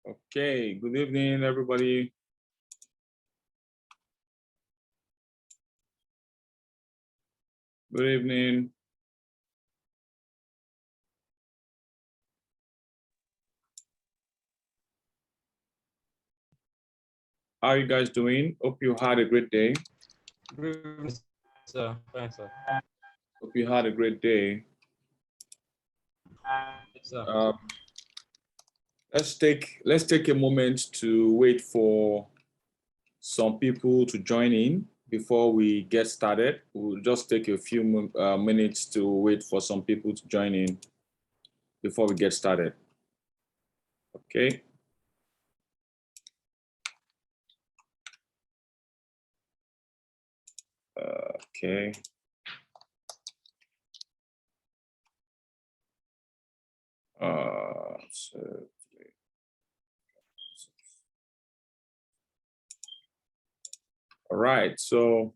Okay, good evening, everybody. Good evening. How are you guys doing? Hope you had a great day. Good evening, sir. Fine, sir. Hope you had a great day. Yes, sir. Let's take a moment to wait for some people to join in before we get started. We'll just take a few minutes to wait for some people to join in before we get started. Okay. Okay. All right, so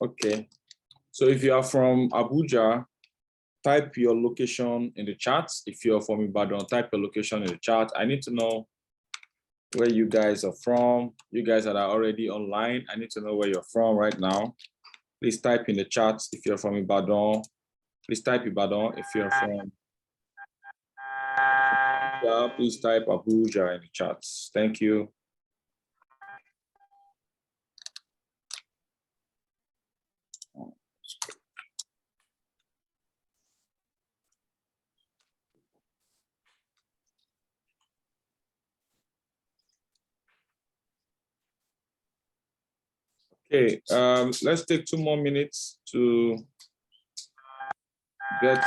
okay. So if you are from Abuja, type your location in the chat. If you're from Ibadan, type your location in the chat. I need to know where you guys are from. You guys that are already online, I need to know where you're from right now. Please type in the chat if you're from Ibadan. Please type Ibadan. If you're from Abuja, please type Abuja in the chat. Thank you. Okay, let's take 2 more minutes to get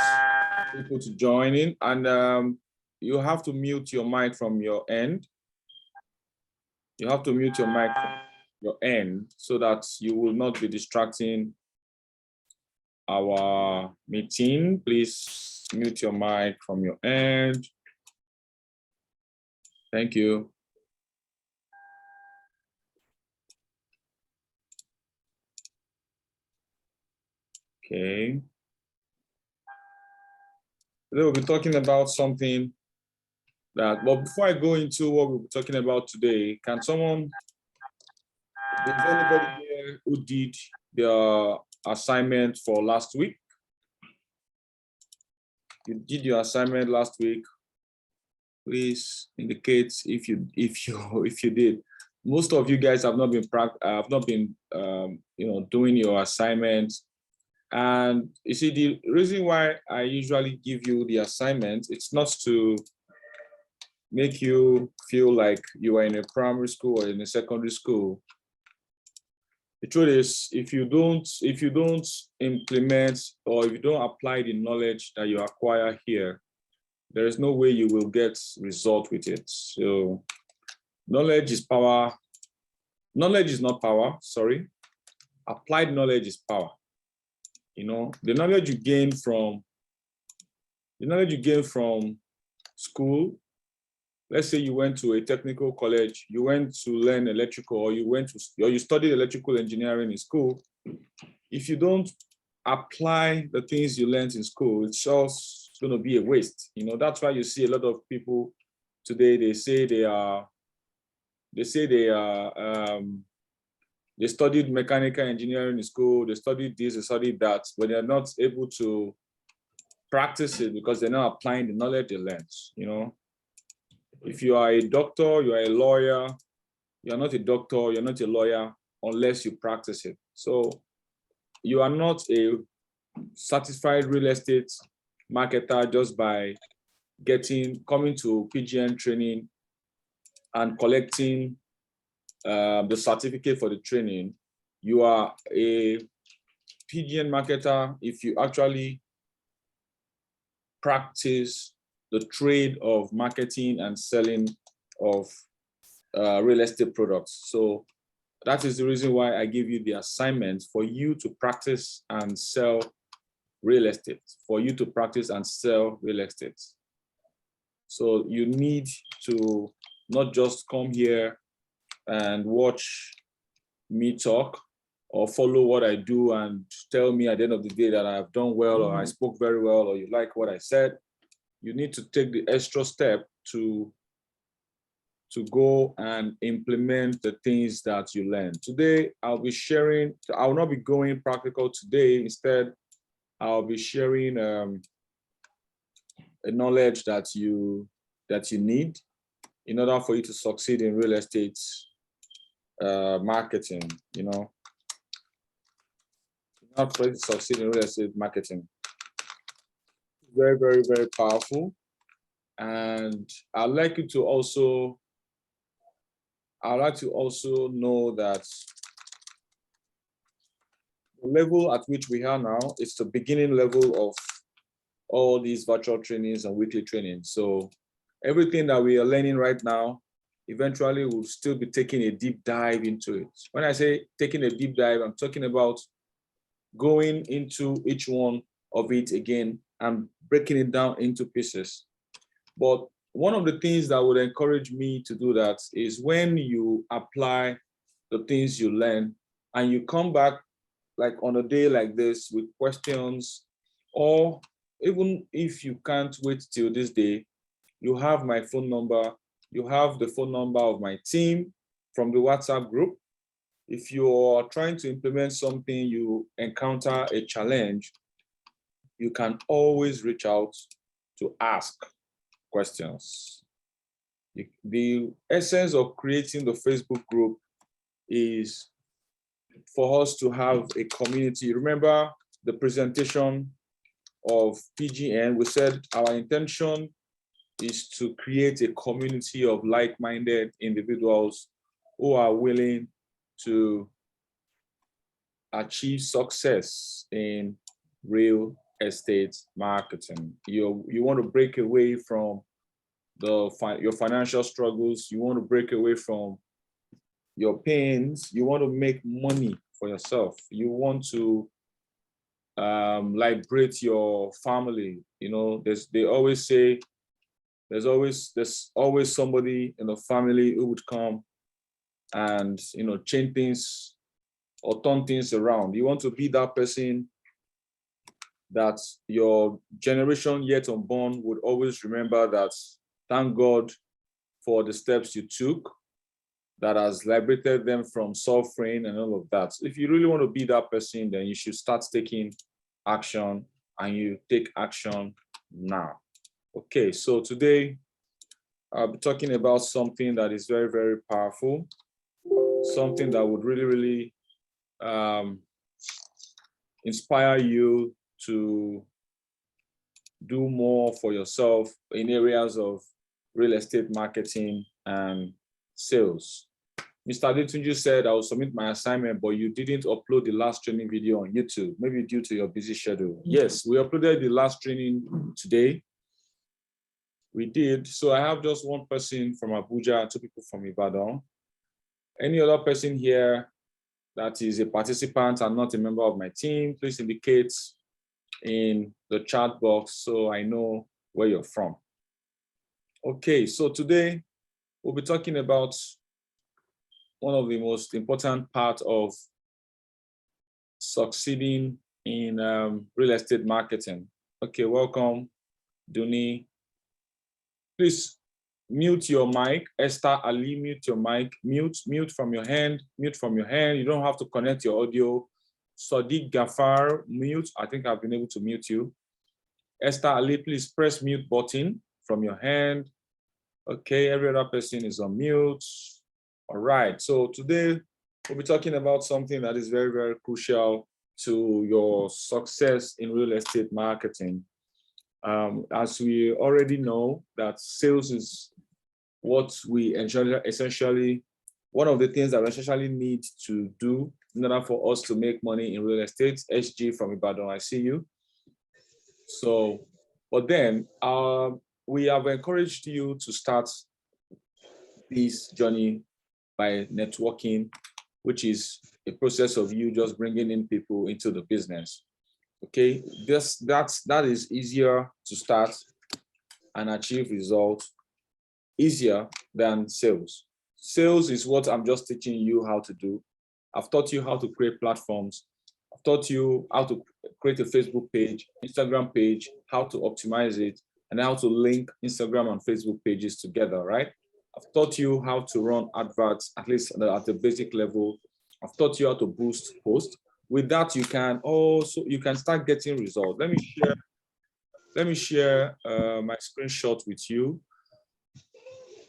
people to join in, and you have to mute your mic from your end. You have to mute your mic from your end so that you will not be distracting our meeting. Please mute your mic from your end. Thank you. Okay. Today we'll be talking about something that, but before I go into what we'll be talking about today, can someone, is anybody here who did their assignment for last week? You did your assignment last week. Please indicate if you did. Most of you guys have not been doing your assignments. And you see, the reason why I usually give you the assignment, it's not to make you feel like you are in a primary school or in a secondary school. The truth is, if you don't implement or if you don't apply the knowledge that you acquire here, there is no way you will get result with it. So knowledge is power. Knowledge is not power, sorry. Applied knowledge is power. You know, the knowledge you gain from school. Let's say you went to a technical college, you went to learn electrical, or you studied electrical engineering in school. If you don't apply the things you learned in school, it's just going to be a waste. You know, that's why you see a lot of people today, they studied mechanical engineering in school, they studied this, they studied that, but they're not able to practice it because they're not applying the knowledge they learned. You know, if you are a doctor, you are a lawyer, you're not a doctor, you're not a lawyer unless you practice it. So you are not a certified real estate marketer just by coming to PGN training and collecting the certificate for the training. You are a PGN marketer if you actually practice the trade of marketing and selling of real estate products. So that is the reason why I give you the assignment for you to practice and sell real estate, So you need to not just come here and watch me talk or follow what I do and tell me at the end of the day that I've done well or I spoke very well or you like what I said. You need to take the extra step to go and implement the things that you learn. Today, I'll be sharing, I will not be going practical today. Instead, I'll be sharing a knowledge that you need in order for you to succeed in real estate marketing, you know. Not for you to succeed in real estate marketing. Very, very, very powerful. And I'd like to also know that the level at which we are now is the beginning level of all these virtual trainings and weekly trainings. So everything that we are learning right now, eventually we'll still be taking a deep dive into it. When I say taking a deep dive, I'm talking about going into each one of it again and breaking it down into pieces. But one of the things that would encourage me to do that is when you apply the things you learn and you come back like on a day like this with questions, or even if you can't wait till this day, you have my phone number, you have the phone number of my team from the WhatsApp group. If you're trying to implement something, you encounter a challenge, you can always reach out to ask questions. The essence of creating the Facebook group is for us to have a community. Remember the presentation of PGN, we said our intention is to create a community of like-minded individuals who are willing to achieve success in real estate marketing. You want to break away from your financial struggles. You want to break away from your pains. You want to make money for yourself. You want to liberate your family. You know, they always say there's always somebody in the family who would come and, you know, change things or turn things around. You want to be that person that your generation yet unborn would always remember that, thank God for the steps you took that has liberated them from suffering and all of that. So if you really want to be that person, then you should start taking action, and you take action now. Okay, so today I'll be talking about something that is very, very powerful, something that would really, really inspire you to do more for yourself in areas of real estate marketing and sales. Mr. Adetunju said I will submit my assignment, but you didn't upload the last training video on YouTube, maybe due to your busy schedule. Yes, we uploaded the last training today. We did. So I have just one person from Abuja and 2 people from Ibadan. Any other person here that is a participant and not a member of my team, please indicate in the chat box so I know where you're from. Okay, so today we'll be talking about one of the most important parts of succeeding in real estate marketing. Okay, welcome, Duni. Please mute your mic. Esther Ali, mute your mic. Mute from your hand. Mute from your hand. You don't have to connect your audio. Sadiq Gafar, mute. I think I've been able to mute you. Esther Ali, please press mute button from your hand. Okay, every other person is on mute. All right, so today we'll be talking about something that is very, very crucial to your success in real estate marketing. As we already know, that sales is what we essentially, one of the things that we essentially need to do in order for us to make money in real estate. SG from Ibadan, I see you. So, but then we have encouraged you to start this journey by networking, which is a process of you just bringing in people into the business. Okay, that is easier to start and achieve results easier than sales. Sales is what I'm just teaching you how to do, I've taught you how to create platforms. I've taught you how to create a Facebook page, Instagram page, how to optimize it, and how to link Instagram and Facebook pages together, right? I've taught you how to run adverts, at least at the basic level. I've taught you how to boost posts. With that, you can start getting results. Let me share my screenshot with you.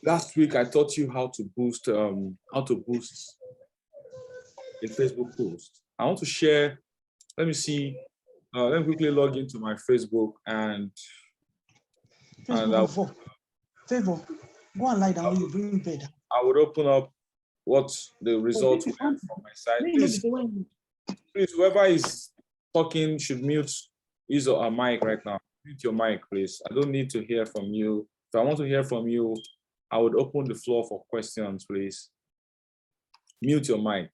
Last week, I taught you how to boost a Facebook post. I want to share. Let me see. Let me quickly log into my Facebook and Favor, go and lie down when you bring bed. I would open up what the results were from my side. Please, whoever is talking should mute his or her mic right now. Mute your mic, please. I don't need to hear from you. If I want to hear from you, I would open the floor for questions, please. Mute your mic.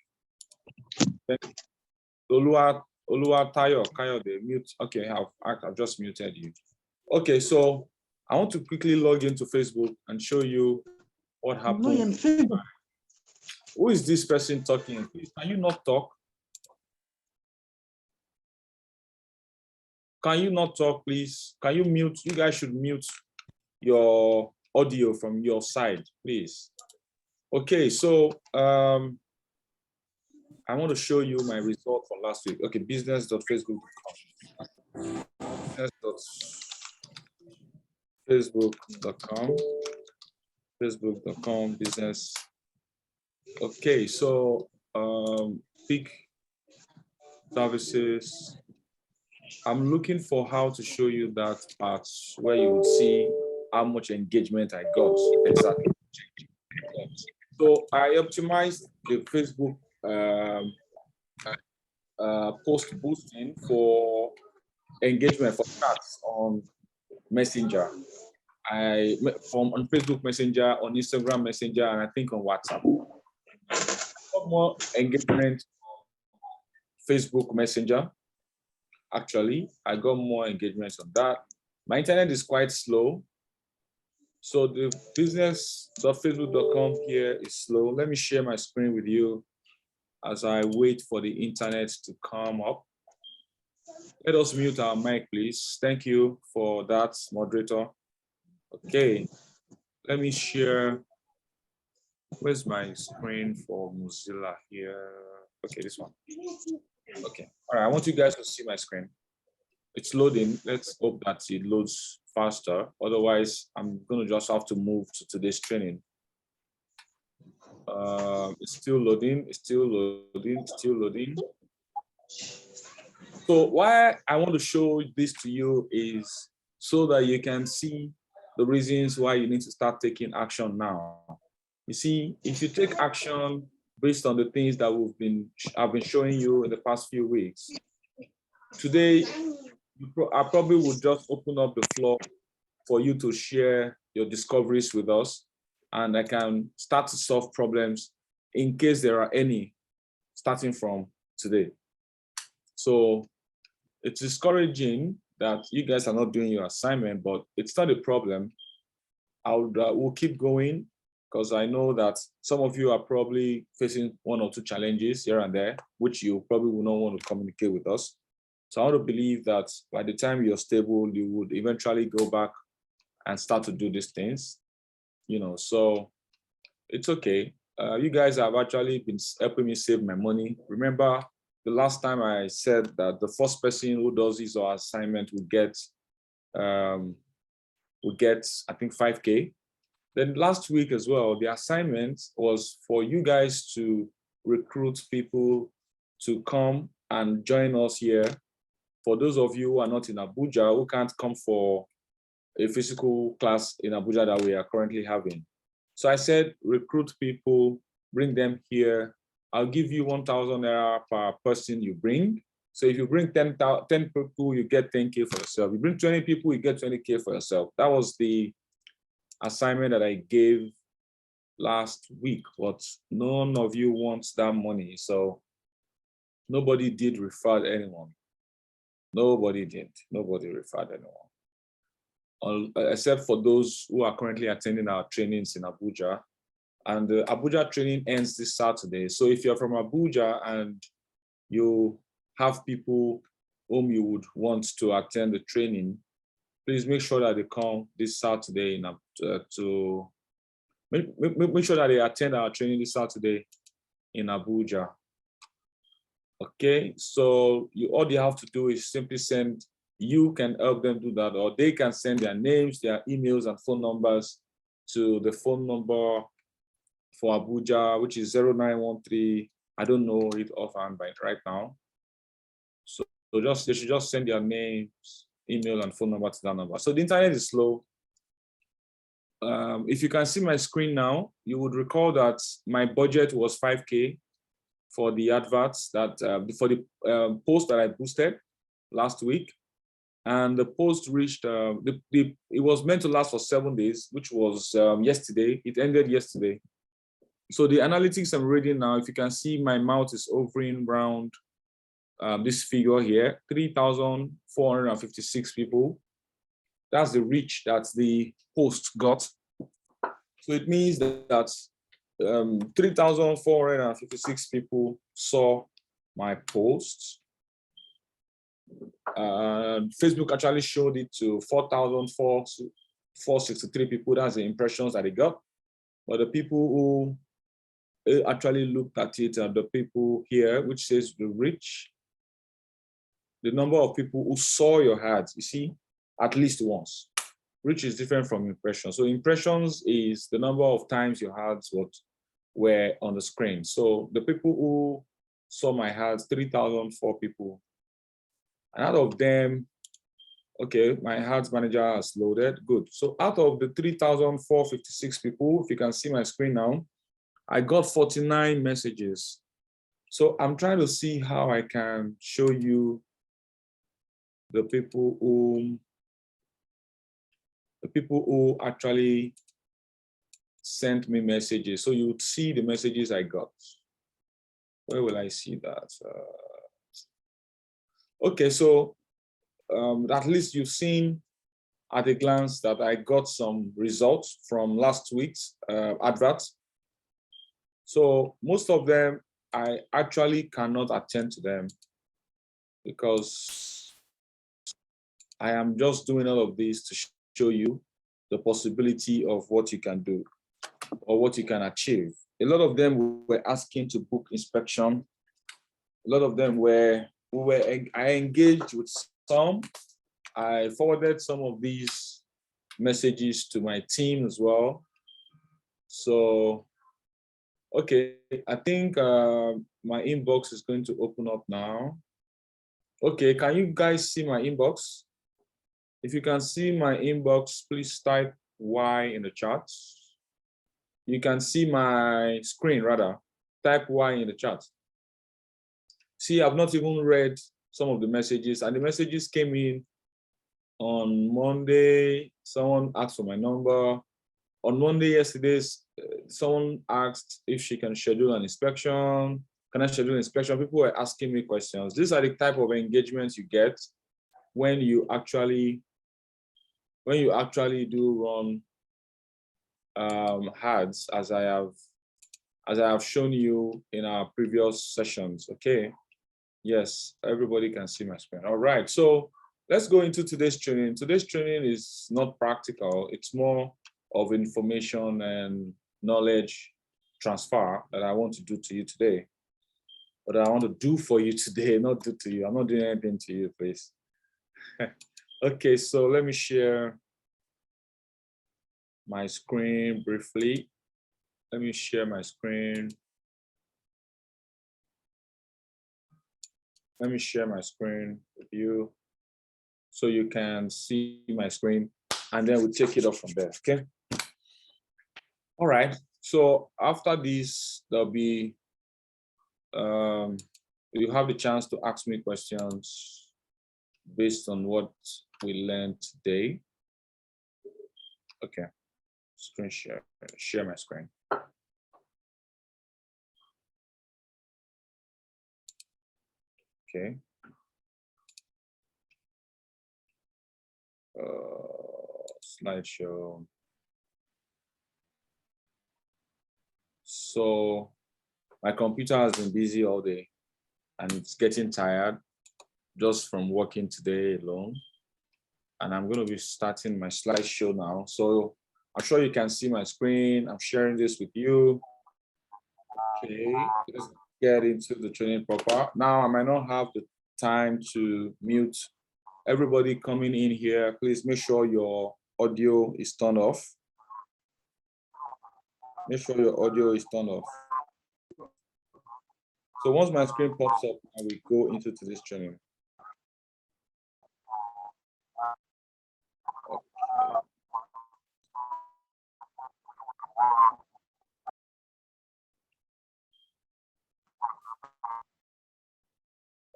Oluwatayo, Kayode, mute. Okay, I've just muted you. Okay, so I want to quickly log into Facebook and show you what happened. Who is this person talking? Please, can you not talk? Can you not talk, please? Can you mute? You guys should mute your audio from your side, please. Okay, so I want to show you my result for last week. Okay, business.facebook.com. Business.facebook.com. Facebook.com business. Okay, so pick services. I'm looking for how to show you that part where you would see how much engagement I got. Exactly. So I optimized the Facebook post boosting for engagement for chats on Messenger. On Facebook Messenger, on Instagram Messenger, and I think on WhatsApp. More engagement on Facebook Messenger. Actually, I got more engagements on that. My internet is quite slow. So the business.facebook.com here is slow. Let me share my screen with you as I wait for the internet to come up. Let us mute our mic, please. Thank you for that, moderator. Okay, let me share. Where's my screen for Mozilla here? Okay, this one. Okay, all right, I want you guys to see my screen. It's loading. Let's hope that it loads faster. Otherwise, I'm going to just have to move to today's training. It's still loading. It's still loading. It's still loading. So why I want to show this to you is so that you can see the reasons why you need to start taking action now. You see, if you take action based on the things that I've been showing you in the past few weeks, today I probably would just open up the floor for you to share your discoveries with us, and I can start to solve problems in case there are any starting from today. So it's discouraging that you guys are not doing your assignment, but it's not a problem. We'll keep going because I know that some of you are probably facing one or two challenges here and there, which you probably will not want to communicate with us. So I want to believe that by the time you're stable, you would eventually go back and start to do these things, so it's okay. You guys have actually been helping me save my money. Remember the last time I said that the first person who does his or assignment will get, I think 5K. Then last week as well, the assignment was for you guys to recruit people to come and join us here. For those of you who are not in Abuja, who can't come for a physical class in Abuja that we are currently having. So I said, recruit people, bring them here. I'll give you 1,000 naira per person you bring. So if you bring 10 people, you get 10K for yourself. You bring 20 people, you get 20K for yourself. That was the assignment that I gave last week, but none of you wants that money. So nobody did refer anyone. Nobody did. Nobody referred anyone. Except for those who are currently attending our trainings in Abuja. And the Abuja training ends this Saturday. So if you're from Abuja and you have people whom you would want to attend the training, please make sure that they come this Saturday to make sure that they attend our training this Saturday in Abuja. Okay, so all you have to do is simply send, you can help them do that, or they can send their names, their emails and phone numbers to the phone number for Abuja, which is 0913. I don't know it offhand right now. So they should just send their names, email and phone number to that number. So the internet is slow. If you can see my screen now, you would recall that my budget was 5K for the adverts that for the post that I boosted last week. And the post reached, it was meant to last for 7 days, which was yesterday. It ended yesterday. So the analytics I'm reading now, if you can see, my mouse is hovering around this figure here, 3,456 people. That's the reach that the post got. So it means that 3,456 people saw my posts. Facebook actually showed it to 4,463 people. That's the impressions that it got. But the people who actually looked at it, and the people here, which says the reach, the number of people who saw your ads, you see, at least once. Reach is different from impressions. So impressions is the number of times your ads were on the screen. So the people who saw my ads, 3,004 people. And out of them, okay, my ads manager has loaded, good. So out of the 3,456 people, if you can see my screen now, I got 49 messages. So I'm trying to see how I can show you the people who actually sent me messages. So you would see the messages I got. Where will I see that? Okay, so at least you've seen at a glance that I got some results from last week's adverts. So most of them, I actually cannot attend to them because I am just doing all of this to show you the possibility of what you can do or what you can achieve. A lot of them were asking to book inspection. A lot of them I engaged with some. I forwarded some of these messages to my team as well. So, okay, I think my inbox is going to open up now. Okay, can you guys see my inbox? If you can see my inbox, please type Y in the chat. You can see my screen, rather. Type Y in the chat. See, I've not even read some of the messages, and the messages came in on Monday. Someone asked for my number. On Monday, yesterday, someone asked if she can schedule an inspection. Can I schedule an inspection? People were asking me questions. These are the type of engagements you get when you actually do run ads, as I have shown you in our previous sessions. Okay. Yes, everybody can see my screen. All right. So let's go into today's training. Today's training is not practical. It's more of information and knowledge transfer that I want to do to you today. But I want to do for you today, not do to you. I'm not doing anything to you, please. Okay, so let me share my screen briefly. Let me share my screen. Let me share my screen with you so you can see my screen, and then we'll take it up from there, okay? All right, so after this, there'll be, you have the chance to ask me questions based on what we learned today. Okay, screen share my screen. Okay. Slideshow. So my computer has been busy all day and it's getting tired just from working today alone. And I'm going to be starting my slideshow now. So I'm sure you can see my screen. I'm sharing this with you. Okay, let's get into the training proper. Now, I might not have the time to mute everybody coming in here. Please make sure your audio is turned off. Make sure your audio is turned off. So once my screen pops up, I will go into today's training.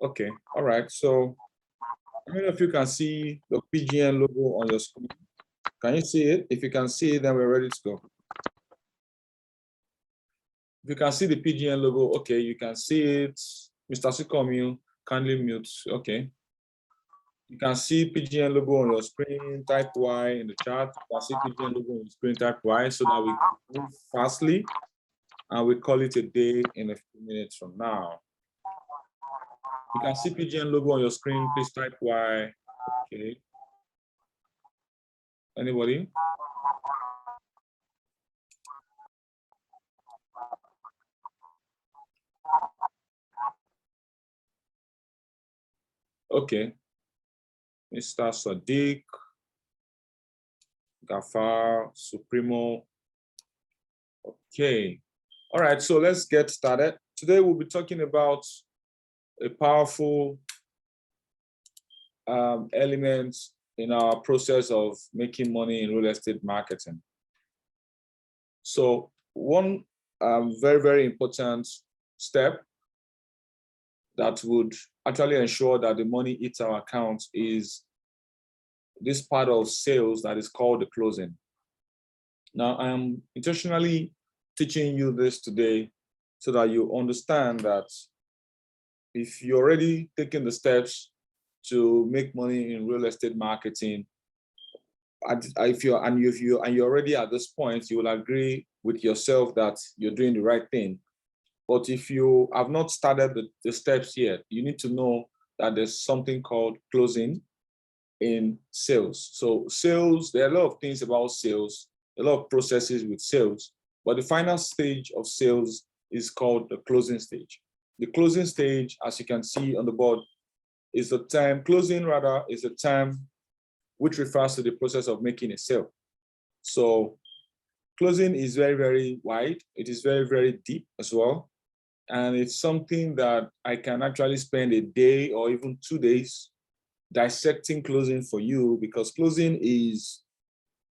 Okay, all right. So how many of you can see the PGN logo on your screen? Can you see it? If you can see it, then we're ready to go. If you can see the PGN logo, okay, you can see it. Mr. Sikomu, kindly mute. Okay. You can see PGN logo on your screen, type Y in the chat. You can see PGN logo on your screen, type Y, so that we move fastly and we call it a day in a few minutes from now. You can see PGN logo on your screen, please type Y. Okay. Anybody? Okay. Mr. Sadiq, Gafar, Supremo. Okay. All right, so let's get started. Today we'll be talking about a powerful element in our process of making money in real estate marketing. So one very, very important step that would actually ensure that the money hits our account is this part of sales that is called the closing. Now, I am intentionally teaching you this today so that you understand that if you're already taking the steps to make money in real estate marketing, if you're already at this point, you will agree with yourself that you're doing the right thing. But if you have not started the steps yet, you need to know that there's something called closing in sales. So sales, there are a lot of things about sales, a lot of processes with sales, but the final stage of sales is called the closing stage. The closing stage, as you can see on the board, is the term, closing rather, is a term which refers to the process of making a sale. So closing is very, very wide. It is very, very deep as well. And it's something that I can actually spend a day or even 2 days dissecting closing for you, because closing is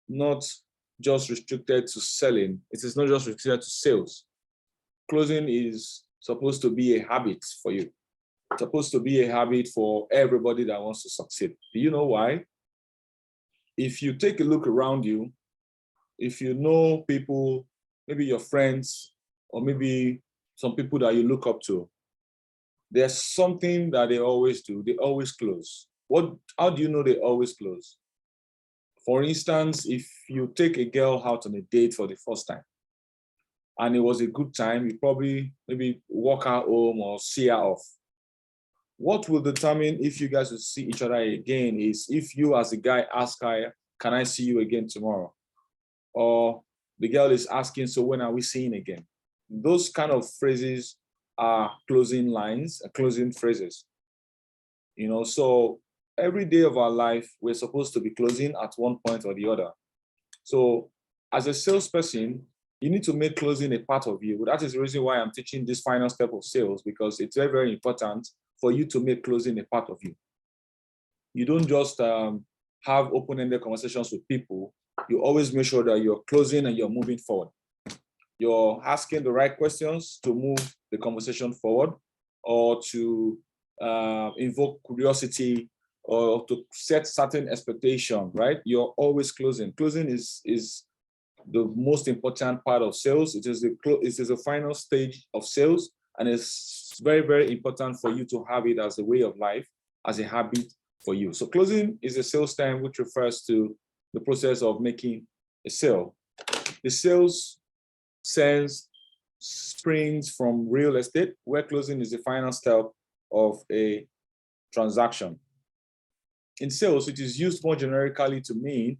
not just restricted to selling. It is not just restricted to sales. Closing is supposed to be a habit for you. It's supposed to be a habit for everybody that wants to succeed. Do you know why? If you take a look around you, if you know people, maybe your friends, or maybe some people that you look up to, there's something that they always do. They always close. How do you know they always close? For instance, if you take a girl out on a date for the first time and it was a good time, you probably maybe walk her home or see her off. What will determine if you guys will see each other again is if you as a guy ask her, can I see you again tomorrow? Or the girl is asking, so when are we seeing again? Those kind of phrases are closing lines, closing phrases. You know, so every day of our life, we're supposed to be closing at one point or the other. So as a salesperson, you need to make closing a part of you. That is the reason why I'm teaching this final step of sales, because it's very, very important for you to make closing a part of you. You don't just have open-ended conversations with people. You always make sure that you're closing and you're moving forward. You're asking the right questions to move the conversation forward, or to invoke curiosity, or to set certain expectation, right? You're always closing. Closing is the most important part of sales. It is the final stage of sales, and it's very, very important for you to have it as a way of life, as a habit for you. So closing is a sales term which refers to the process of making a sale. The sales sense springs from real estate, where closing is the final step of a transaction. In sales, it is used more generically to mean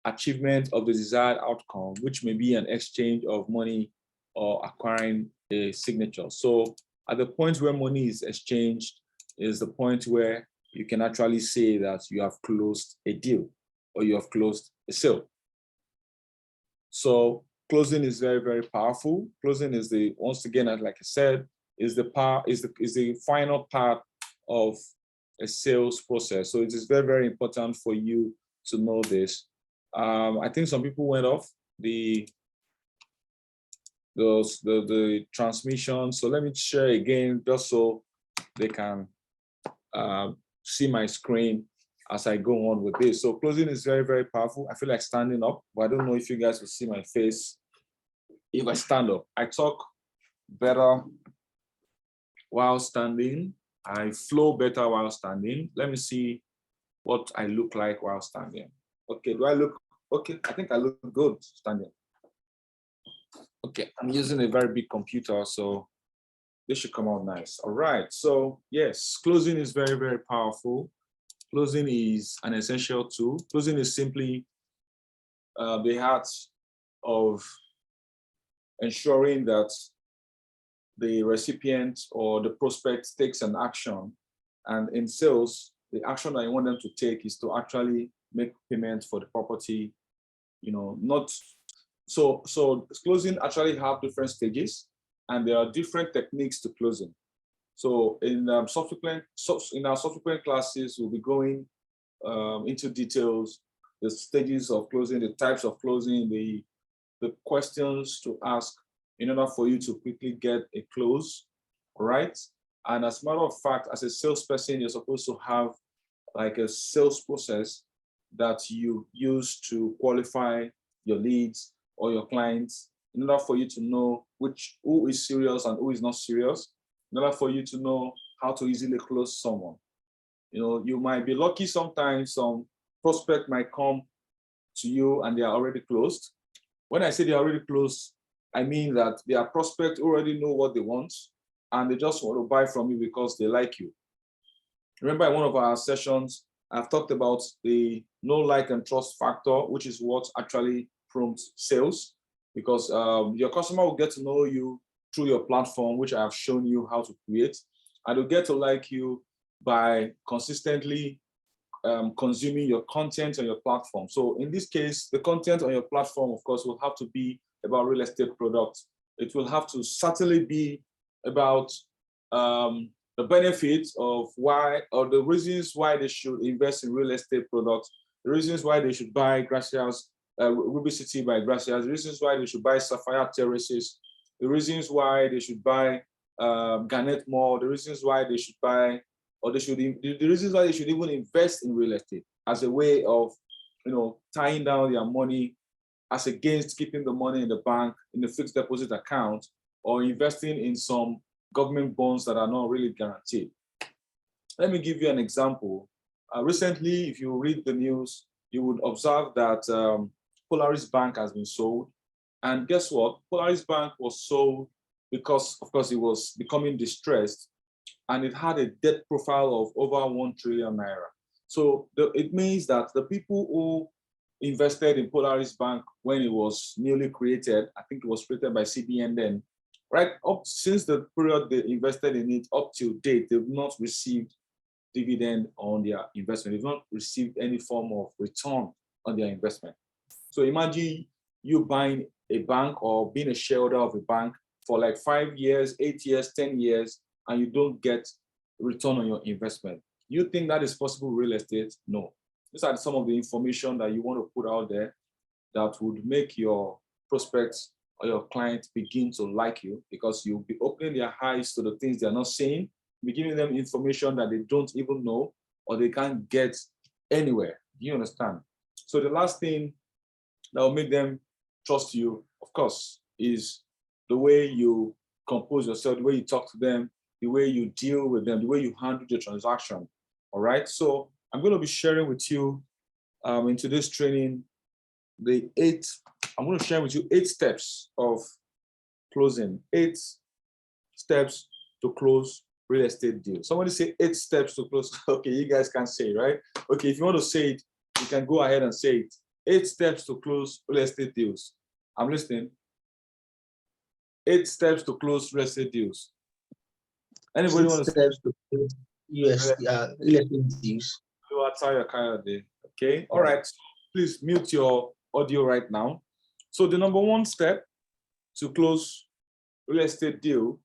achievement of the desired outcome, which may be an exchange of money or acquiring a signature. So at the point where money is exchanged is the point where you can actually say that you have closed a deal or you have closed a sale. So closing is very, very powerful. Closing is the, once again, like I said, is the final part of a sales process. So it is very, very important for you to know this. I think some people went off the transmission. So let me share again, just so they can see my screen as I go on with this. So closing is very, very powerful. I feel like standing up, but I don't know if you guys will see my face if I stand up. I talk better while standing. I flow better while standing. Let me see what I look like while standing. Okay, do I look okay? I think I look good standing. Okay, I'm using a very big computer, so this should come out nice. All right, so yes, closing is very, very powerful. Closing is an essential tool. Closing is simply the art of ensuring that the recipient or the prospect takes an action. And in sales, the action that you want them to take is to actually make payment for the property, you know, not so closing actually have different stages, and there are different techniques to closing. So in our subsequent classes, we'll be going into details, the stages of closing, the types of closing, the questions to ask in order for you to quickly get a close, all right? And as a matter of fact, as a salesperson, you're supposed to have like a sales process that you use to qualify your leads or your clients in order for you to know who is serious and who is not serious, in order for you to know how to easily close someone. You know, you might be lucky sometimes some prospect might come to you and they are already closed. When I say they are already closed, I mean that their prospect already know what they want and they just want to buy from you because they like you. Remember in one of our sessions, I've talked about the know, like, and trust factor, which is what actually prompts sales, because your customer will get to know you through your platform, which I have shown you how to create, and they'll get to like you by consistently consuming your content on your platform. So in this case, the content on your platform, of course, will have to be about real estate products. It will have to certainly be about the benefits of why, or the reasons why they should invest in real estate products, the reasons why they should buy Gracias, Ruby City by Gracias, the reasons why they should buy Sapphire Terraces, the reasons why they should buy Garnet Mall, the reasons why they should buy, or they should, the reasons why they should even invest in real estate as a way of, you know, tying down their money as against keeping the money in the bank in the fixed deposit account or investing in some government bonds that are not really guaranteed. Let me give you an example. Recently, if you read the news, you would observe that Polaris Bank has been sold. And guess what? Polaris Bank was sold because, of course, it was becoming distressed and it had a debt profile of over 1 trillion naira. So it means that the people who invested in Polaris Bank when it was newly created, I think it was created by CBN then, right up since the period they invested in it up to date, they've not received dividend on their investment. They've not received any form of return on their investment. So imagine you buying a bank or being a shareholder of a bank for like 5 years, 8 years, 10 years, and you don't get return on your investment. You think that is possible real estate? No. These are some of the information that you want to put out there that would make your prospects or your clients begin to like you, because you'll be opening their eyes to the things they're not seeing, be giving them information that they don't even know or they can't get anywhere. Do you understand? So the last thing that will make them trust you, of course, is the way you compose yourself, the way you talk to them, the way you deal with them, the way you handle the transaction. All right. So I'm going to be sharing with you in today's training I'm going to share with you 8 steps of closing. 8 steps to close real estate deal. Somebody say 8 steps to close. Okay, you guys can say, right? Okay, if you want to say it, you can go ahead and say it. 8 steps to close real estate deals. I'm listening. 8 steps to close real estate deals. Anybody want to say? Steps to US real estate deals. Okay, all right. Please mute your audio right now. So the number 1 step to close real estate deal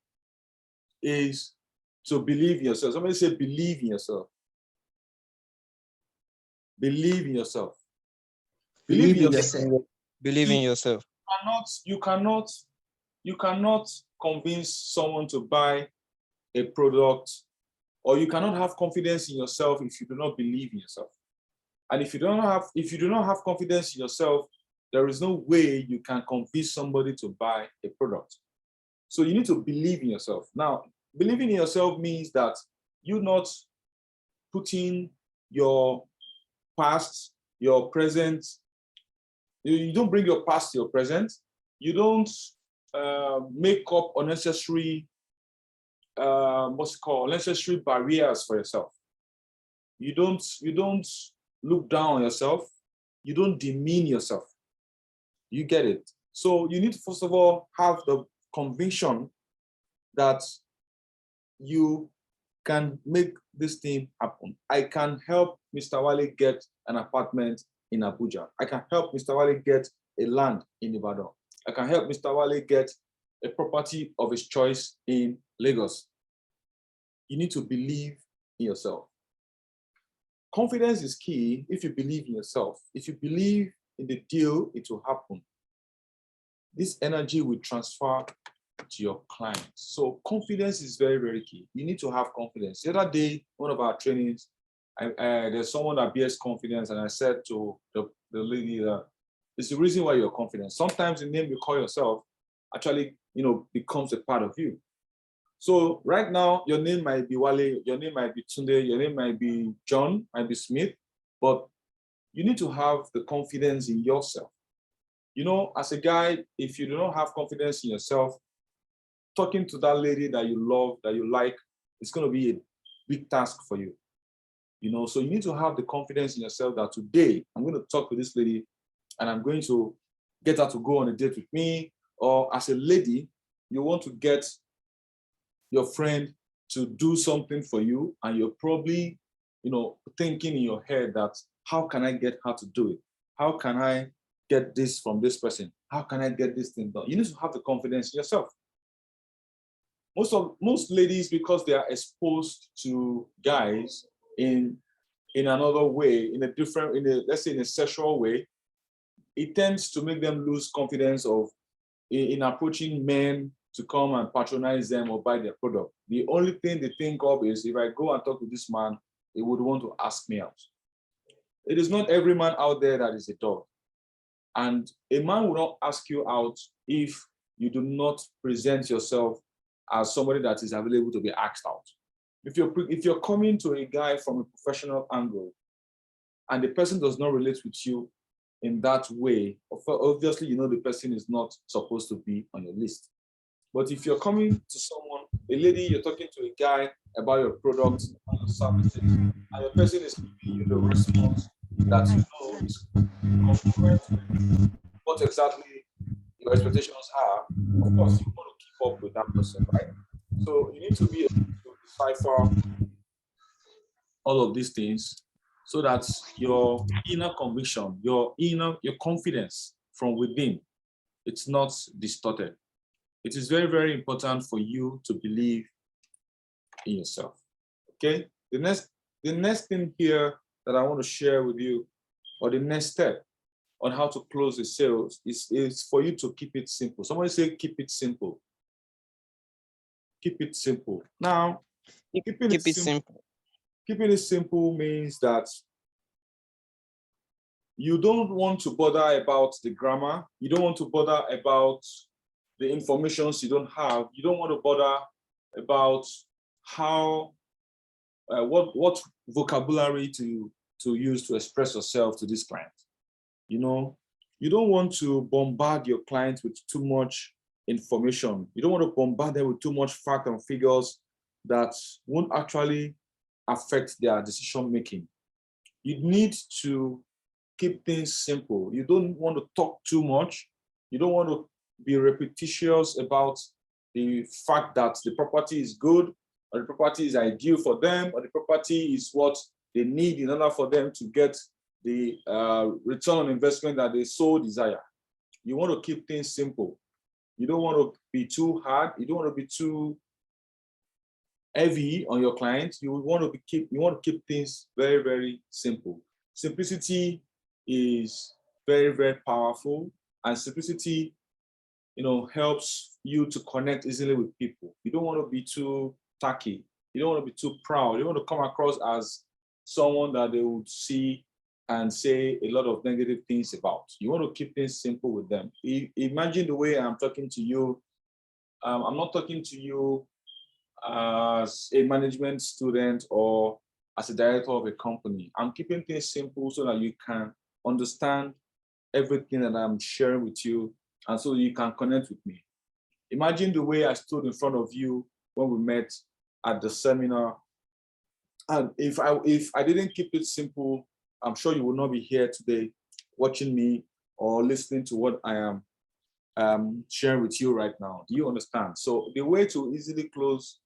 is to believe in yourself. Somebody say believe in yourself. Believe in yourself. Believe in yourself. Believe in yourself. You cannot convince someone to buy a product, or you cannot have confidence in yourself if you do not believe in yourself. And if you do not have confidence in yourself, there is no way you can convince somebody to buy a product. So you need to believe in yourself. Now, believing in yourself means that you're not putting your past, your present, you don't bring your past to your present. You don't make up unnecessary, unnecessary barriers for yourself. You don't look down on yourself. You don't demean yourself. You get it? So you need to, first of all, have the conviction that you can make this thing happen. I can help Mr. Wale get an apartment in Abuja. I can help Mr. Wale get a land in Ibadan. I can help Mr. Wale get a property of his choice in Lagos. You need to believe in yourself. Confidence is key if you believe in yourself. If you believe in the deal, it will happen. This energy will transfer to your clients. So confidence is very, very key. You need to have confidence. The other day, one of our trainings, there's someone that bears confidence, and I said to the lady, it's the reason why you're confident. Sometimes the name you call yourself actually, becomes a part of you. So right now, your name might be Wale, your name might be Tunde, your name might be John, might be Smith, but you need to have the confidence in yourself. As a guy, if you do not have confidence in yourself, talking to that lady that you love, that you like, it's going to be a big task for you. So you need to have the confidence in yourself that today I'm going to talk with this lady and I'm going to get her to go on a date with me. Or as a lady, you want to get your friend to do something for you, and you're probably, thinking in your head that, how can I get her to do it? How can I get this from this person? How can I get this thing done? You need to have the confidence in yourself. Most ladies, because they are exposed to guys in another way, let's say in a sexual way, it tends to make them lose confidence in approaching men to come and patronize them or buy their product. The only thing they think of is, if I go and talk to this man, he would want to ask me out. It is not every man out there that is a dog. And a man will not ask you out if you do not present yourself as somebody that is available to be asked out. If you're coming to a guy from a professional angle and the person does not relate with you in that way, obviously the person is not supposed to be on your list. But if you're coming to someone, a lady, you're talking to a guy about your products and your services, and the person is giving you the response that is congruent with what exactly your expectations are, of course you want to keep up with that person, right? So you need to be able to decipher all of these things so that your inner conviction, your confidence from within, it's not distorted. It is very, very important for you to believe in yourself. Okay? The next thing here that I want to share with you, or the next step on how to close the sales, is for you to keep it simple. Somebody say, keep it simple. Keep it simple. Now, keeping it simple means that you don't want to bother about the grammar. You don't want to bother about the informations you don't have. You don't want to bother about how, what vocabulary to use to express yourself to this client. You don't want to bombard your client with too much information. You don't want to bombard them with too much fact and figures that won't actually affect their decision making. You need to keep things simple. You don't want to talk too much. You don't want to be repetitious about the fact that the property is good, or the property is ideal for them, or the property is what they need in order for them to get the return on investment that they so desire. You want to keep things simple. You don't want to be too hard. You don't want to be too heavy on your clients. You want to keep things very, very simple. Simplicity is very, very powerful, and simplicity, helps you to connect easily with people. You don't want to be too tacky. You don't want to be too proud. You don't want to come across as someone that they would see and say a lot of negative things about. You want to keep things simple with them. Imagine the way I'm talking to you. I'm not talking to you as a management student or as a director of a company. I'm keeping things simple so that you can understand everything that I'm sharing with you, and so you can connect with me. Imagine the way I stood in front of you when we met at the seminar. And if I didn't keep it simple, I'm sure you will not be here today watching me or listening to what I am sharing with you right now. Do you understand? So the way to easily close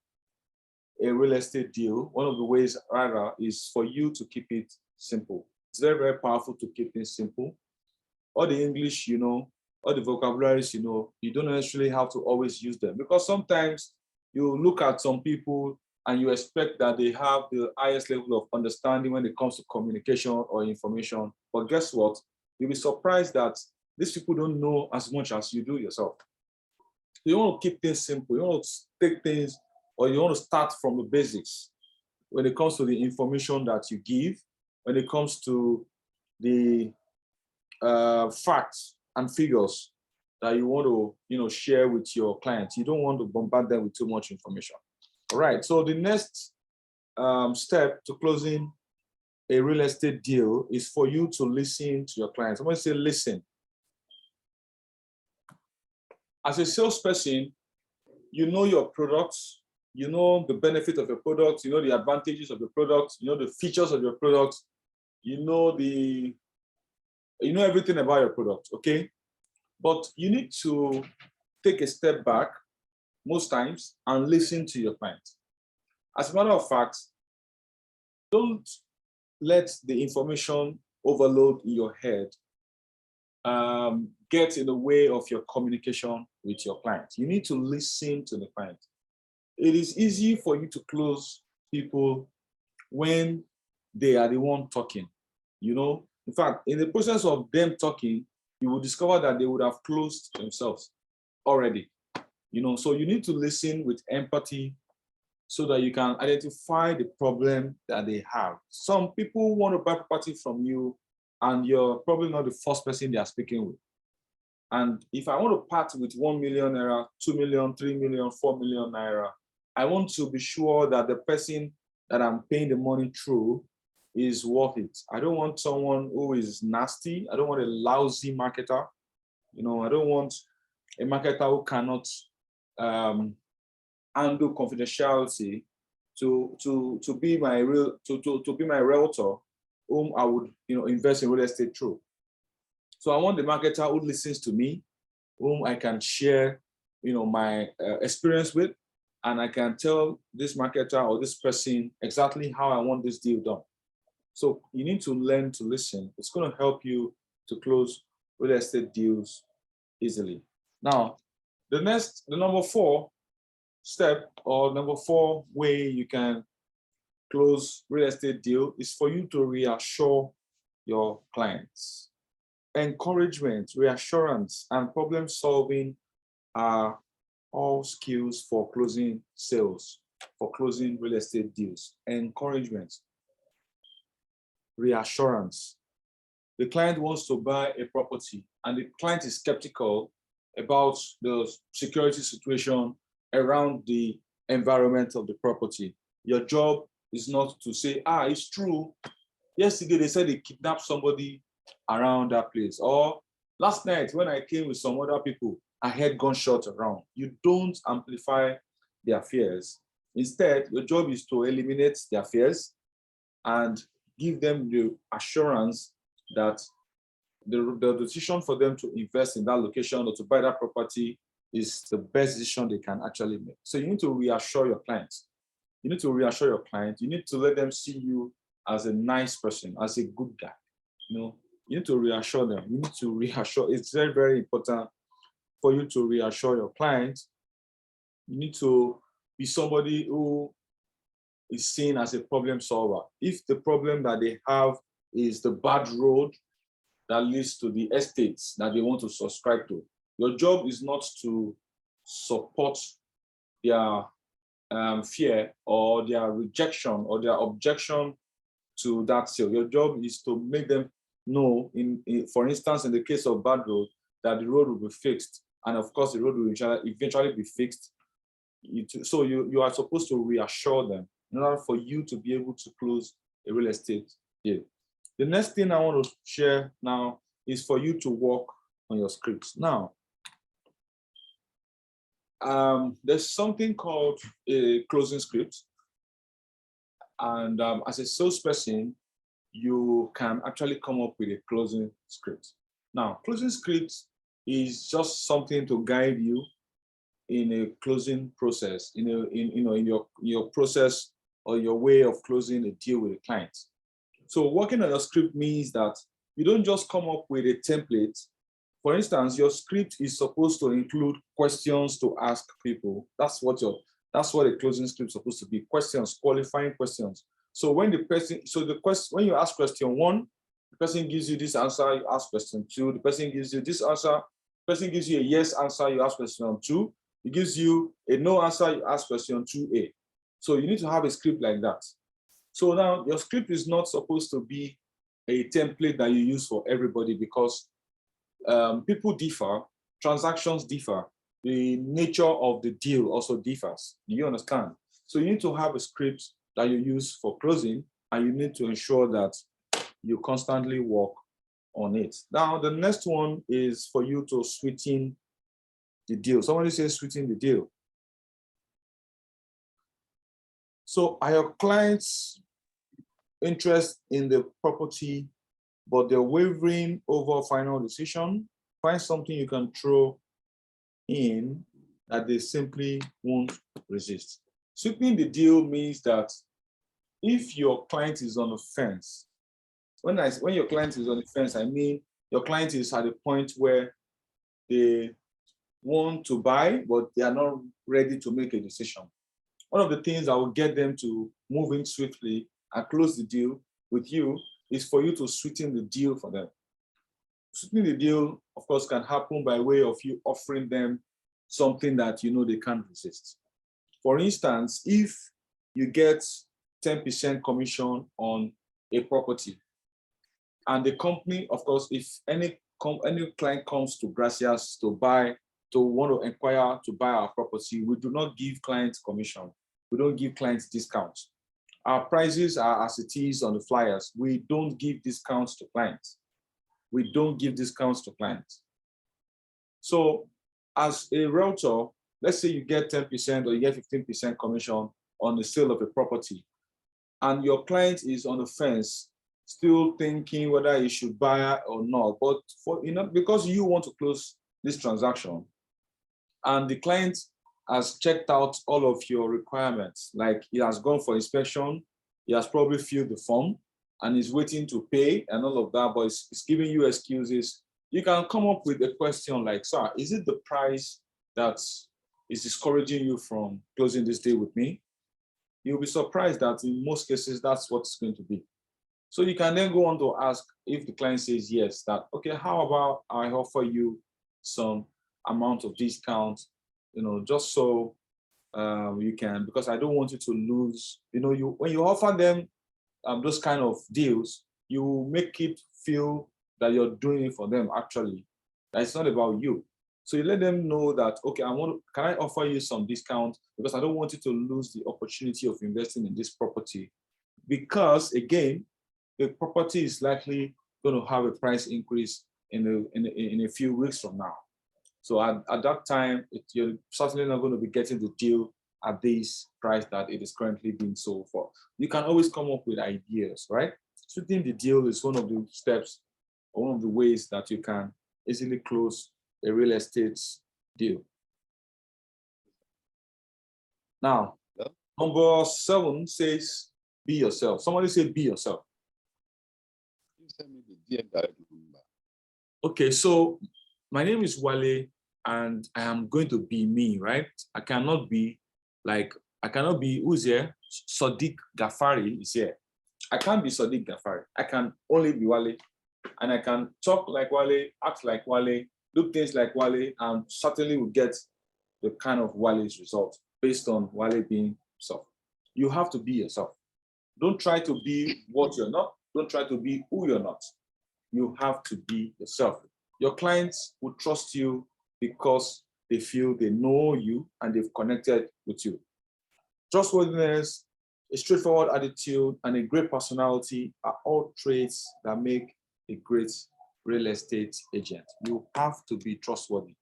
a real estate deal, one of the ways rather, is for you to keep it simple. It's very, very powerful to keep things simple. All the English, all the vocabularies, you don't necessarily have to always use them, because sometimes you look at some people and you expect that they have the highest level of understanding when it comes to communication or information. But guess what? You'll be surprised that these people don't know as much as you do yourself. You want to keep things simple. You want to take things, or you want to start from the basics when it comes to the information that you give, when it comes to the facts and figures that you want to share with your clients. You don't want to bombard them with too much information. All right, so the next step to closing a real estate deal is for you to listen to your clients. I'm going to say listen. As a salesperson, you know your products, you know the benefit of your product, you know the advantages of your product, you know the features of your product, you know everything about your product, okay? But you need to take a step back most times and listen to your client. As a matter of fact, don't let the information overload in your head get in the way of your communication with your client. You need to listen to the client. It is easy for you to close people when they are the one talking. In fact, in the process of them talking, you will discover that they would have closed themselves already. So you need to listen with empathy so that you can identify the problem that they have. Some people want to buy property from you, and you're probably not the first person they are speaking with. And if I want to part with 1 million naira, 2 million, 3 million, 4 million naira, I want to be sure that the person that I'm paying the money through is worth it. I don't want someone who is nasty. I don't want a lousy marketer. I don't want a marketer who cannot handle confidentiality to be my realtor, whom I would invest in real estate through. So I want the marketer who listens to me, whom I can share my experience with, and I can tell this marketer or this person exactly how I want this deal done. So you need to learn to listen. It's going to help you to close real estate deals easily. Now, the number 4 step, or number 4 way you can close real estate deal, is for you to reassure your clients. Encouragement, reassurance, and problem solving are all skills for closing sales, for closing real estate deals. Encouragement, reassurance. The client wants to buy a property, and the client is skeptical about the security situation around the environment of the property. Your job is not to say, it's true. Yesterday, they said they kidnapped somebody around that place. Or last night, when I came with some other people, I heard gunshots around. You don't amplify their fears. Instead, your job is to eliminate their fears and give them the assurance that the decision for them to invest in that location or to buy that property is the best decision they can actually make. So you need to reassure your clients. You need to reassure your client. You need to let them see you as a nice person, as a good guy. You need to reassure them. You need to reassure. It's very, very important for you to reassure your client. You need to be somebody who is seen as a problem solver. If the problem that they have is the bad road that leads to the estates that they want to subscribe to, your job is not to support their fear or their rejection or their objection to that sale. Your job is to make them know, for instance, in the case of bad road, that the road will be fixed. And of course, the road will eventually be fixed. So you are supposed to reassure them in order for you to be able to close a real estate deal. The next thing I want to share now is for you to work on your scripts. Now, there's something called a closing script. And as a salesperson, you can actually come up with a closing script. Now, closing script is just something to guide you in a closing process, in your process or your way of closing a deal with a client. So working on your script means that you don't just come up with a template. For instance, your script is supposed to include questions to ask people. That's what a closing script is supposed to be. Questions, qualifying questions. So when when you ask question 1, the person gives you this answer, you ask question 2. The person gives you this answer. The person gives you a yes answer, you ask question 2. It gives you a no answer, you ask question 2A. So you need to have a script like that. So now your script is not supposed to be a template that you use for everybody, because people differ, transactions differ, the nature of the deal also differs. Do you understand? So you need to have a script that you use for closing, and you need to ensure that you constantly work on it. Now, the next one is for you to sweeten the deal. Somebody says sweeten the deal. So are your clients interested in the property, but they're wavering over final decision? Find something you can throw in that they simply won't resist. Sweetening the deal means that if your client is on the fence, when your client is on the fence, I mean your client is at a point where they want to buy, but they are not ready to make a decision. One of the things that will get them to move in swiftly and close the deal with you is for you to sweeten the deal for them. Sweetening the deal, of course, can happen by way of you offering them something that you know they can't resist. For instance, if you get 10% commission on a property, and the company, of course, if any client comes to Gracias to want to inquire to buy our property, we do not give clients commission. We don't give clients discounts. Our prices are as it is on the flyers. We don't give discounts to clients. We don't give discounts to clients. So as a realtor, let's say you get 10% or you get 15% commission on the sale of a property, and your client is on the fence, still thinking whether you should buy or not, but because you want to close this transaction, and the client has checked out all of your requirements, like he has gone for inspection, he has probably filled the form, and is waiting to pay and all of that, but it's giving you excuses. You can come up with a question like, sir, is it the price that is discouraging you from closing this deal with me? You'll be surprised that in most cases, that's what it's going to be. So you can then go on to ask, if the client says yes, that, okay, how about I offer you some amount of discount, just so you can, because I don't want you to lose, when you offer them those kind of deals, you make it feel that you're doing it for them, actually. That it's not about you. So you let them know that, okay, can I offer you some discount, because I don't want you to lose the opportunity of investing in this property, because again, the property is likely going to have a price increase in a few weeks from now. So at that time, you're certainly not going to be getting the deal at this price that it is currently being sold for. You can always come up with ideas, right? Sweetening the deal is one of the steps, or one of the ways that you can easily close a real estate deal. Now, number 7 says, be yourself. Somebody say, be yourself. You send me the DM direct number. Okay, so my name is Wale, and I am going to be me, right? I cannot be, who's here? Sadiq Ghaffari is here. I can't be Sadiq Ghaffari. I can only be Wale. And I can talk like Wale, act like Wale, do things like Wale, and certainly will get the kind of Wale's result based on Wale being himself. You have to be yourself. Don't try to be what you're not. Don't try to be who you're not. You have to be yourself. Your clients will trust you because they feel they know you and they've connected with you. Trustworthiness, a straightforward attitude, and a great personality are all traits that make a great real estate agent. You have to be trustworthy.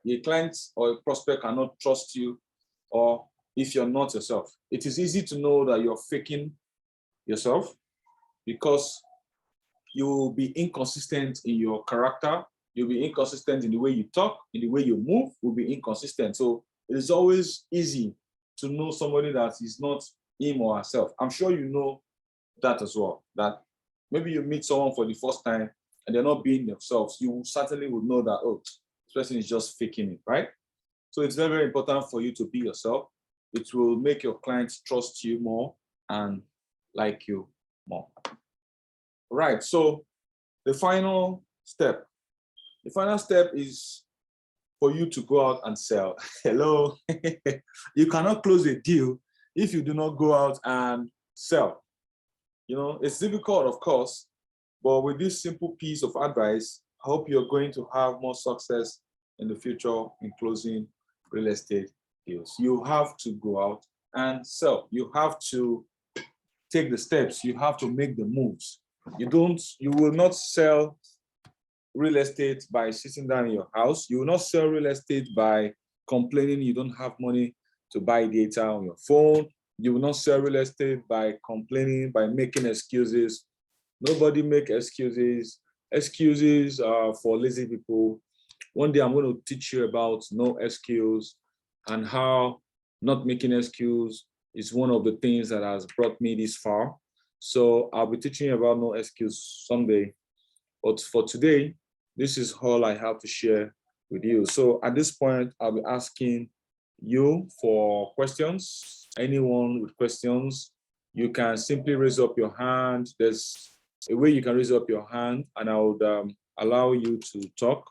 A client or a prospect cannot trust you, or if you're not yourself. It is easy to know that you're faking yourself because you will be inconsistent in your character. You'll be inconsistent in the way you talk, in the way you move, will be inconsistent. So it is always easy to know somebody that is not him or herself. I'm sure you know that as well, that maybe you meet someone for the first time and they're not being themselves. You certainly would know that, oh, this person is just faking it, right? So it's very, very important for you to be yourself. It will make your clients trust you more and like you more. Right, so the final step is for you to go out and sell. Hello, you cannot close a deal if you do not go out and sell. You know, it's difficult, of course, but with this simple piece of advice, I hope you're going to have more success in the future in closing real estate deals. You have to go out and sell. You have to take the steps. You have to make the moves. You will not sell real estate by sitting down in your house. You will not sell real estate by complaining you don't have money to buy data on your phone. You will not sell real estate by complaining, by making excuses. Nobody make excuses. Excuses are for lazy people. One day I'm going to teach you about no excuse and how not making excuse is one of the things that has brought me this far. So I'll be teaching you about no excuse someday. But for today, this is all I have to share with you. So at this point, I'll be asking you for questions. Anyone with questions, you can simply raise up your hand. There's a way you can raise up your hand and I would allow you to talk.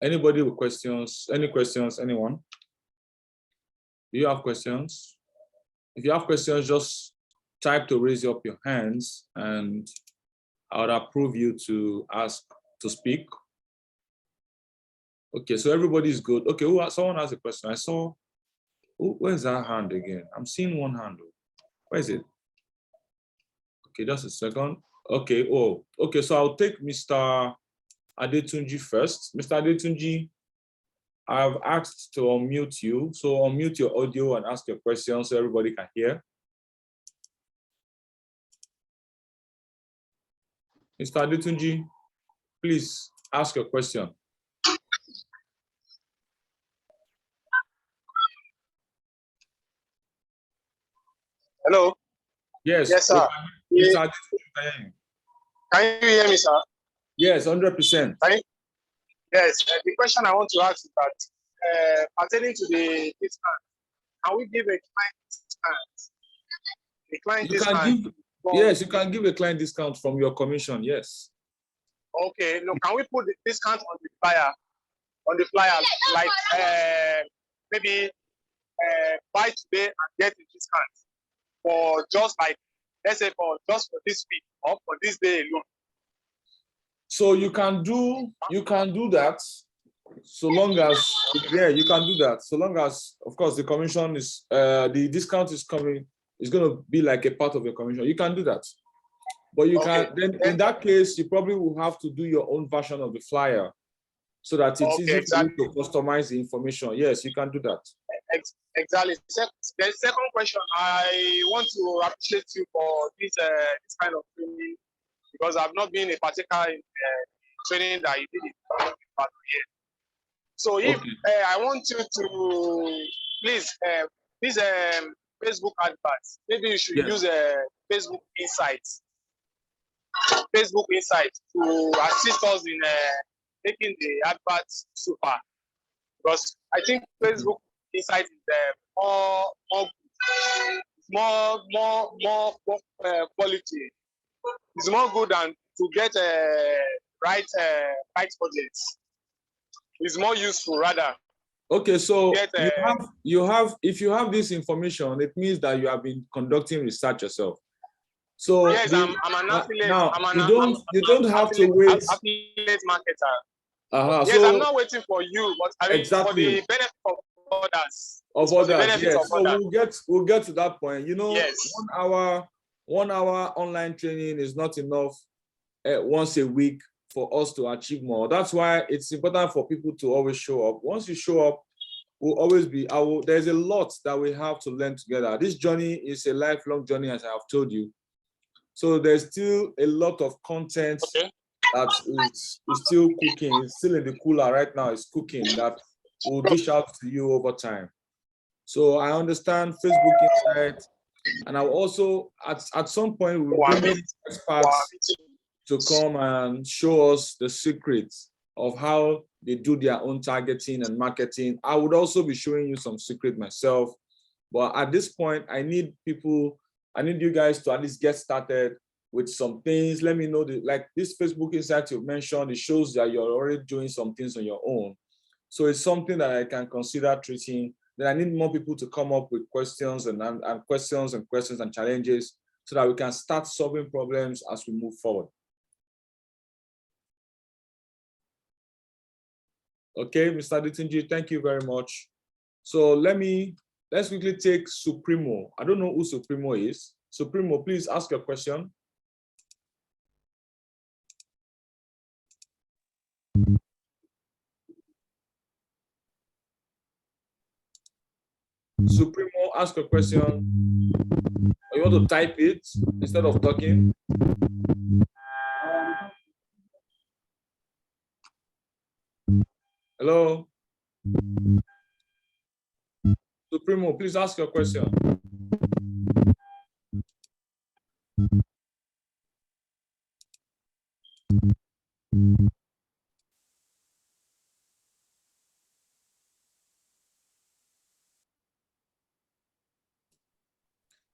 Anybody with questions? Any questions, anyone? Do you have questions? If you have questions, just type to raise up your hands and I would approve you to ask to speak. Okay, so everybody's good. Okay, someone has a question. I saw, where's that hand again? I'm seeing one hand. Where is it? Okay, just a second. Okay, okay, so I'll take Mr. Adetunji first. Mr. Adetunji, I've asked to unmute you. So unmute your audio and ask your question so everybody can hear. Mr. Adetunji, please ask your question. Hello. Yes. Yes, sir. Mr. Adetunji, can you hear me, sir? Yes, 100%. Yes. The question I want to ask is that pertaining to the discount, can we give a client discount? The client discount. Yes, you can give a client discount from your commission. Yes. Okay. No, can we put the discount on the flyer? Like maybe buy today and get a discount for just like, let's say for just for this week or for this day alone. So you can do that so long as, yeah, you can do that so long as, of course, the commission is the discount is going to be like a part of your commission. You can do that. But you Okay. can, then in that case, you probably will have to do your own version of the flyer so that it's Okay, easy for exactly. you to customize the information. Yes, you can do that. Exactly. The second question, I want to appreciate you for this kind of training because I've not been a partaker in training that you did in part yet. So if Okay. I want you to please this Facebook adverts, maybe you should Yes. use Facebook Insights. Facebook Insights to assist us in making the adverts super. Because I think Facebook Insights is more quality. It's more good than to get right audience. It's more useful rather. Okay, so Get, you have if you have this information, it means that you have been conducting research yourself. So yes, I'm an affiliate. now I'm you don't have to wait. Affiliate marketer. Yes, So I'm not waiting for you, but I mean exactly. for the benefit of others. Of for the others, benefit yes. of So others. we'll get to that point. You know, Yes. 1 hour online training is not enough once a week for us to achieve more. That's why it's important for people to always show up. Once you show up, we'll always be. There's a lot that we have to learn together. This journey is a lifelong journey, as I have told you. So there's still a lot of content that is still cooking. It's still in the cooler right now. It's cooking that will dish out to you over time. So I understand Facebook Insight, and I'll also at some point we'll bring experts to come and show us the secrets of how they do their own targeting and marketing. I would also be showing you some secret myself, but at this point, I need you guys to at least get started with some things. Let me know like this Facebook Insight you mentioned, it shows that you're already doing some things on your own. So it's something that I can consider treating. Then I need more people to come up with questions and questions and challenges so that we can start solving problems as we move forward. Okay, Mr. Ditinji, thank you very much. So let's quickly take Supremo. I don't know who Supremo is. Supremo, please ask your question. Supremo, ask a question. Or you want to type it instead of talking? Hello? Supremo, please ask your question.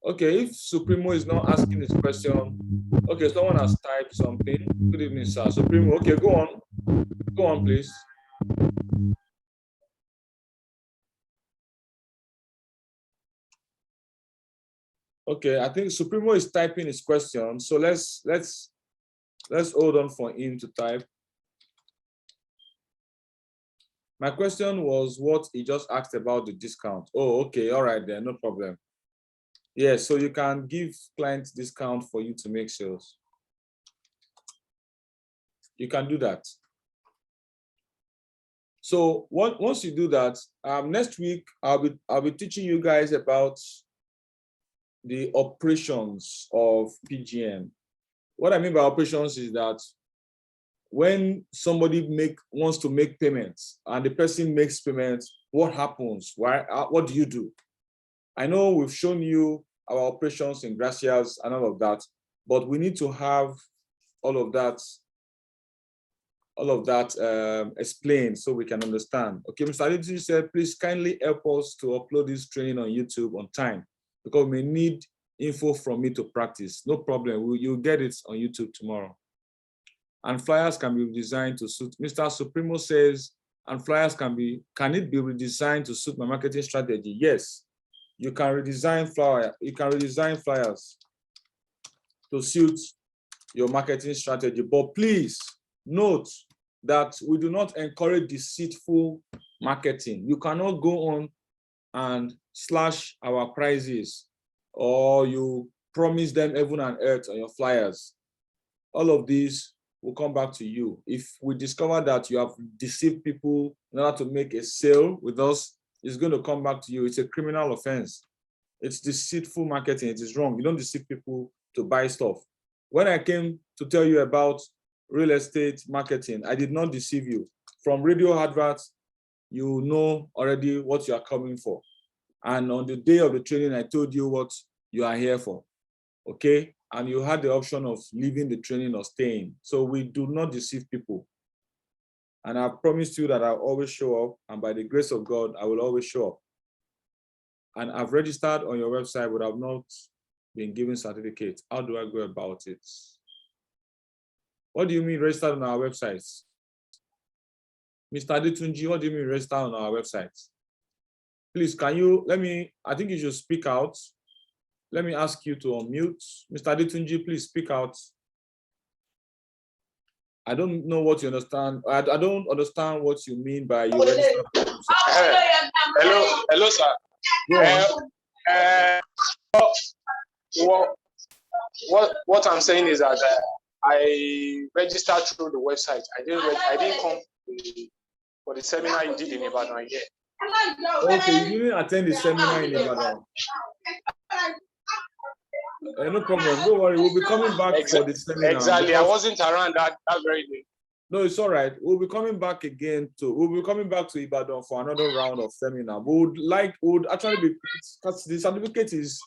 Okay, if Supremo is not asking his question, okay, someone has typed something. Good evening, sir. Supremo, okay, go on. Go on, please. Okay, I think Supremo is typing his question. So let's hold on for him to type. My question was what he just asked about the discount. Oh, okay, all right then, no problem. Yeah, so you can give clients discount for you to make sales. You can do that. So once you do that, next week I'll be teaching you guys about the operations of PGM. What I mean by operations is that when somebody wants to make payments and the person makes payments, what happens? What do you do? I know we've shown you our operations in Gracias and all of that, but we need to have all of that explained so we can understand. Okay, Mr. Aditi said, please kindly help us to upload this training on YouTube on time because we need info from me to practice. No problem, you'll get it on YouTube tomorrow. And flyers can be designed to suit. Mr. Supremo says, and flyers can it be redesigned to suit my marketing strategy? Yes, you can redesign flyers to suit your marketing strategy, but please note that we do not encourage deceitful marketing. You cannot go on and slash our prices or you promise them heaven and earth on your flyers. all of these will come back to you. If we discover that you have deceived people in order to make a sale with us, it's going to come back to you. It's a criminal offense. It's deceitful marketing. It is wrong. You don't deceive people to buy stuff. When I came to tell you about real estate marketing, I did not deceive you. From radio adverts, you know already what you are coming for. And on the day of the training, I told you what you are here for, okay? And you had the option of leaving the training or staying. So we do not deceive people. And I promised you that I'll always show up, and by the grace of God, I will always show up. And I've registered on your website, but I've not been given certificates. How do I go about it? What do you mean registered on our website? Mr. Adetunji, what do you mean registered on our website? Please, can you, I think you should speak out. Let me ask you to unmute. Mr. Adetunji, please speak out. I don't know what you understand. I don't understand what you mean by you registered. Hello, sir. What I'm saying is that I registered through the website. I didn't come for the seminar you did in Ibadan yet. Okay, you didn't attend the seminar in Ibadan. No problem. Don't worry. We'll be coming back for the seminar. Exactly. I wasn't around that very day. No, it's all right. We'll be coming back again we'll be coming back to Ibadan for another round of seminar. We would actually be, because the certificate is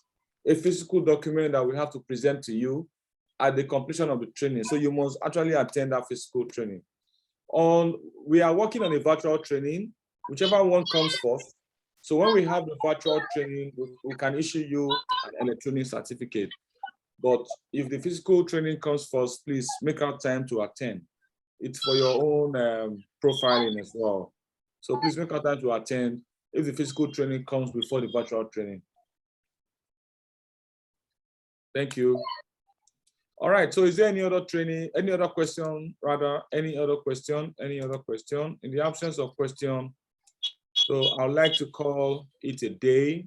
a physical document that we have to present to you at the completion of the training. So you must actually attend that physical training. We are working on a virtual training, whichever one comes first. So when we have the virtual training, we can issue you an electronic certificate. But if the physical training comes first, please make out time to attend. It's for your own profiling as well. So please make out time to attend if the physical training comes before the virtual training. Thank you. All right, so is there any other question? In the absence of question, so I'd like to call it a day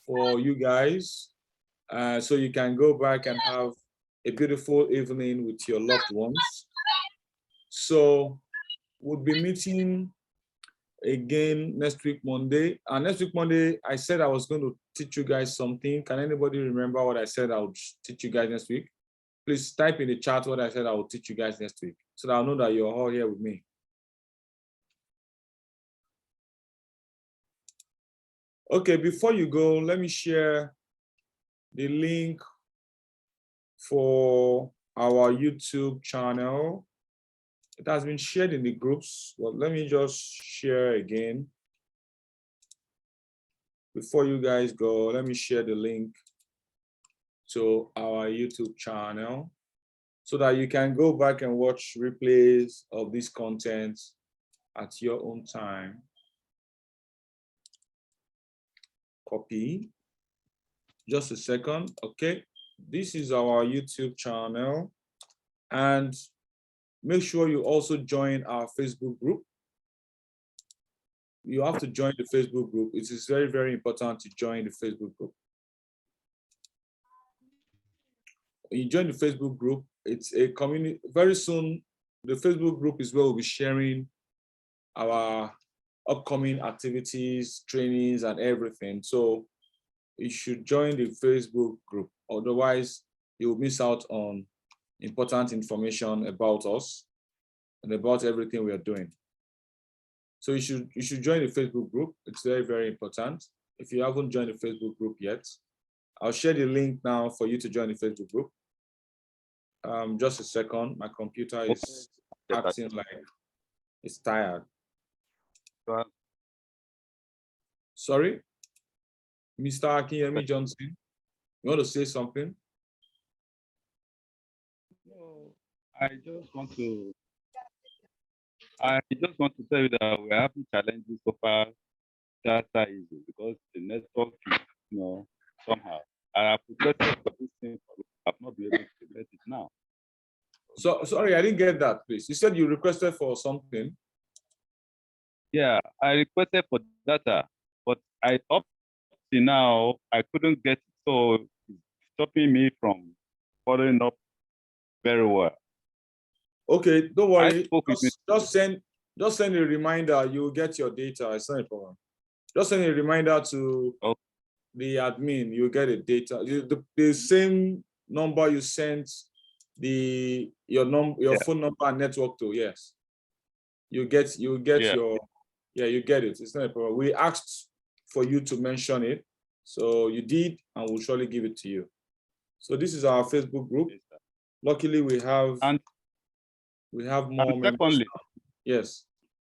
for you guys. So you can go back and have a beautiful evening with your loved ones. So we'll be meeting again next week, Monday. And next week, Monday, I said I was going to teach you guys something. Can anybody remember what I said I would teach you guys next week? Please type in the chat what I said I will teach you guys next week, so that I'll know that you're all here with me. Okay, before you go, let me share the link for our YouTube channel. It has been shared in the groups, but let me just share again. Before you guys go, let me share the link to our YouTube channel so that you can go back and watch replays of this content at your own time. Copy. Just a second. Okay. This is our YouTube channel, and make sure you also join our Facebook group. You have to join the Facebook group. It is very, very important to join the Facebook group. When you join the Facebook group, it's a community. Very soon, the Facebook group is where we'll be sharing our upcoming activities, trainings, and everything. So you should join the Facebook group. Otherwise, you will miss out on important information about us and about everything we are doing. So you should join the Facebook group. It's very, very important. If you haven't joined the Facebook group yet, I'll share the link now for you to join the Facebook group. Just a second. My computer is acting like it's tired. Sorry, Mr. Akinyemi Johnson, you want to say something? No, I just want to tell you that we're having challenges so far. Data is because the network is, somehow. I have requested for this thing, I've not been able to get it now. So sorry, I didn't get that, please. You said you requested for something. Yeah, I requested for data, but up to now I couldn't get it, so it's stopping me from following up very well. Okay, don't I worry. spoke with Just send a reminder. You'll get your data. It's not a problem. Just send a reminder to Okay. the admin. You'll get a data. The same number you sent your phone number and network to. Yes, you get Yeah. you get it. It's not a problem. We asked for you to mention it, so you did, and we'll surely give it to you. So this is our Facebook group. Yes, sir. Luckily, we have And more members. secondly, Yes.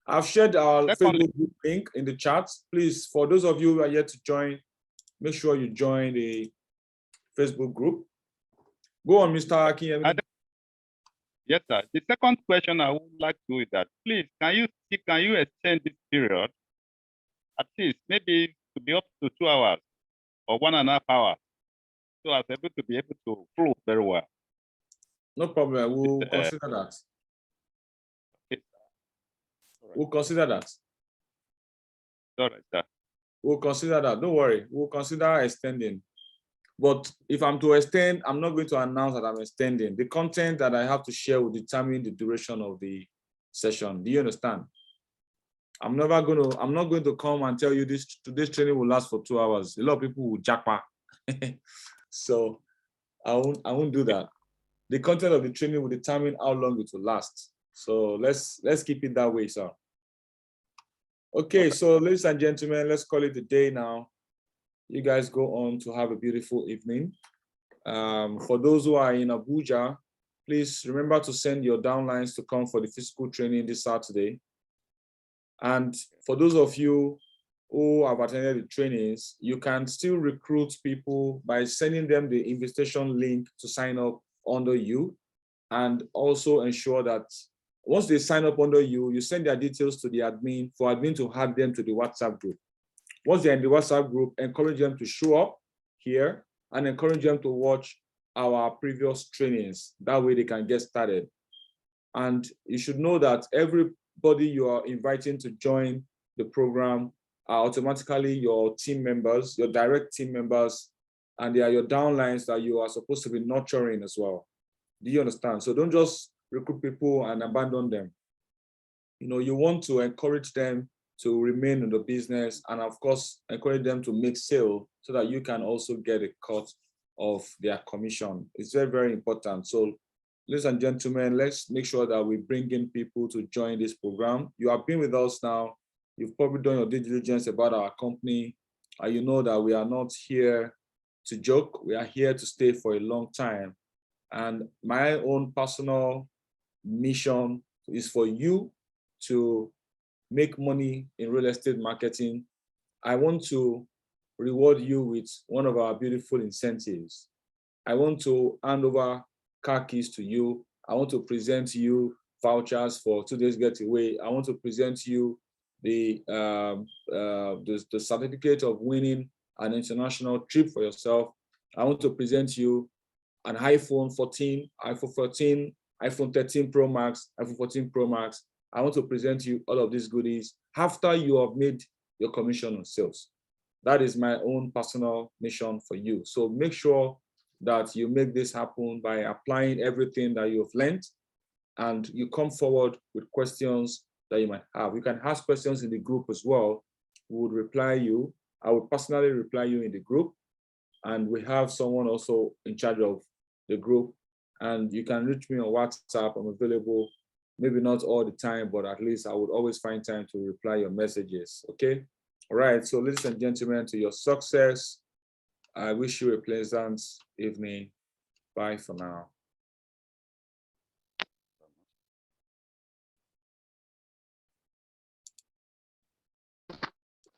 I've shared our Secondly- Facebook group link in the chat. Please, for those of you who are yet to join, make sure you join the Facebook group. Go on, Mr. Akinyemi. yes, sir. The second question I would like to is that, please, can you extend this period at least maybe to be up to 2 hours or 1.5 hours, so as able to be able to flow very well. No problem. We'll It's, consider that. Okay, sir. We'll consider that. All right, sir. We'll consider that. Don't worry. We'll consider extending. But if I'm to extend, I'm not going to announce that I'm extending. The content that I have to share will determine the duration of the session. Do you understand? I'm not going to come and tell you today's training will last for 2 hours. A lot of people will jackpot. So I won't do that. The content of the training will determine how long it will last. So let's keep it that way, sir. Okay, so ladies and gentlemen, let's call it a day now. You guys go on to have a beautiful evening. For those who are in Abuja, please remember to send your downlines to come for the physical training this Saturday. And for those of you who have attended the trainings, you can still recruit people by sending them the invitation link to sign up under you, and also ensure that once they sign up under you, you send their details to the admin for admin to add them to the WhatsApp group. Once they're in the WhatsApp group, encourage them to show up here and encourage them to watch our previous trainings. That way they can get started. And you should know that everybody you are inviting to join the program are automatically your team members, your direct team members, and they are your downlines that you are supposed to be nurturing as well. Do you understand? So don't just recruit people and abandon them. You know, you want to encourage them to remain in the business, and of course, encourage them to make sale so that you can also get a cut of their commission. It's very, very important. So ladies and gentlemen, let's make sure that we bring in people to join this program. You have been with us now. You've probably done your due diligence about our company. You know that we are not here to joke. We are here to stay for a long time. And my own personal mission is for you to make money in real estate marketing. I want to reward you with one of our beautiful incentives. I want to hand over car keys to you. I want to present to you vouchers for 2 days getaway. I want to present to you the certificate of winning an international trip for yourself. I want to present to you an iPhone 14, iPhone 14, iPhone 13 Pro Max, iPhone 14 Pro Max. I want to present to you all of these goodies after you have made your commission on sales. That is my own personal mission for you. So make sure that you make this happen by applying everything that you've learned, and you come forward with questions that you might have. You can ask questions in the group as well. We would reply you. I would personally reply you in the group, and we have someone also in charge of the group, and you can reach me on WhatsApp. I'm available, maybe not all the time, but at least I would always find time to reply your messages, okay? All right, so ladies and gentlemen, to your success, I wish you a pleasant evening. Bye for now.